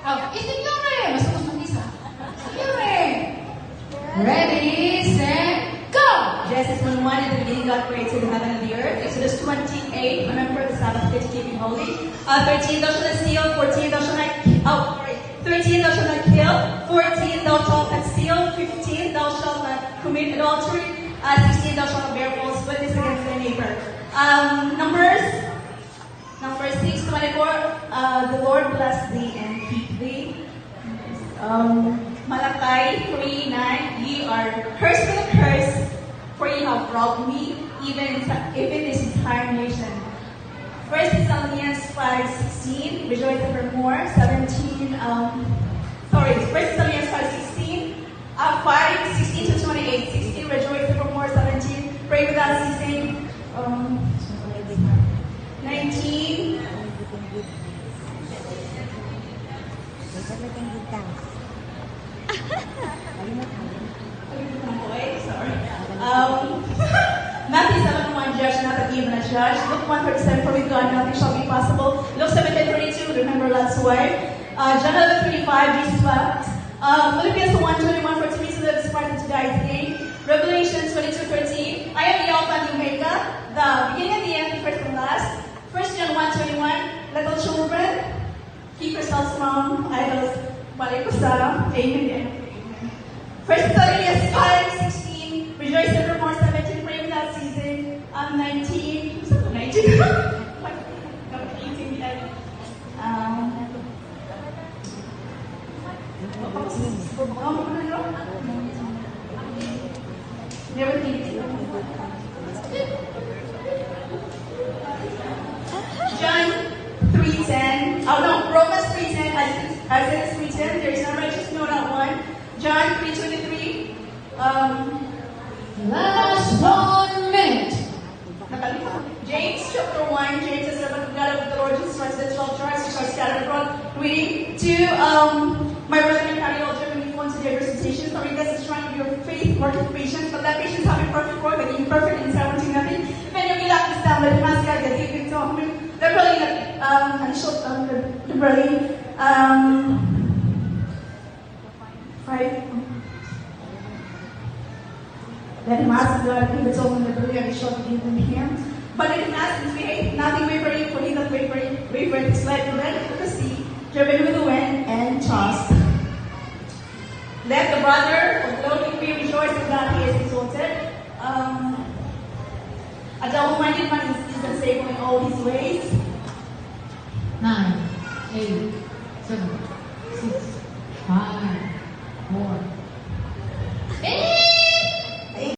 Oh, señores, mas gusto isa. Señores. Ready, set, go! Genesis 1:1, in the beginning God created the heaven and the earth. Exodus 28, remember the Sabbath day to keep it holy. 13, thou shalt not steal. 14, thou shalt not, 13, thou shalt not kill. 14, thou shalt not steal. 15, thou shalt not commit adultery. 16, thou shalt not bear false witness against thy neighbor. Numbers 6:24, the Lord bless thee and keep thee. Malachi 3:9, ye are cursed with a curse, for ye have robbed me, even this entire nation. 1 Thessalonians 5:16, rejoice evermore. 17, 1 Thessalonians 5:16, 5:16 to 28. 16, rejoice evermore. 17, pray without ceasing. 19. Sorry. Matthew 7:1, judge not that ye be not judged. Luke 1:37, for with God nothing shall be possible. Luke 17:32, remember Lot's wife. John 11:35, Jesus wept. Philippians 1:21, for to me to live is Christ and to die is gain. Revelation 22:13, I am the Alpha and the Omega, the beginning and the end, the first and last. 1 John 1:21, little children, keep yourselves from idols. Balik ko sa amen. 1 Thessalonians 5:16, rejoice evermore. 17, pray without ceasing. 19, 19. Never think. John 3:10. Oh no, Romans 3:10. Isaiah 3:10. There is no righteous, no not one. John 3:23. Last 1 minute. James chapter 1. James is the servant of God of the Lord Jesus Christ, the 12 tribes which are scattered abroad. Reading to my brethren, carry all joy when you fall into their visitations. For this is trying of your faith, work of patience, but that patience having perfect work, but imperfect and establishing nothing. If any of you lack this down, let him ask God that he can talk to me. Liberally, let him ask God if he was open the belly and he shall give them him. But let him ask in faith, nothing wavering, for he that wavereth is like the wind of the sea, driven with the wind and tossed. Let the brother of glory be rejoiced in God he is exalted. A double-minded man is unstable in all his ways. 9, 8, 7, 6, 5, 4.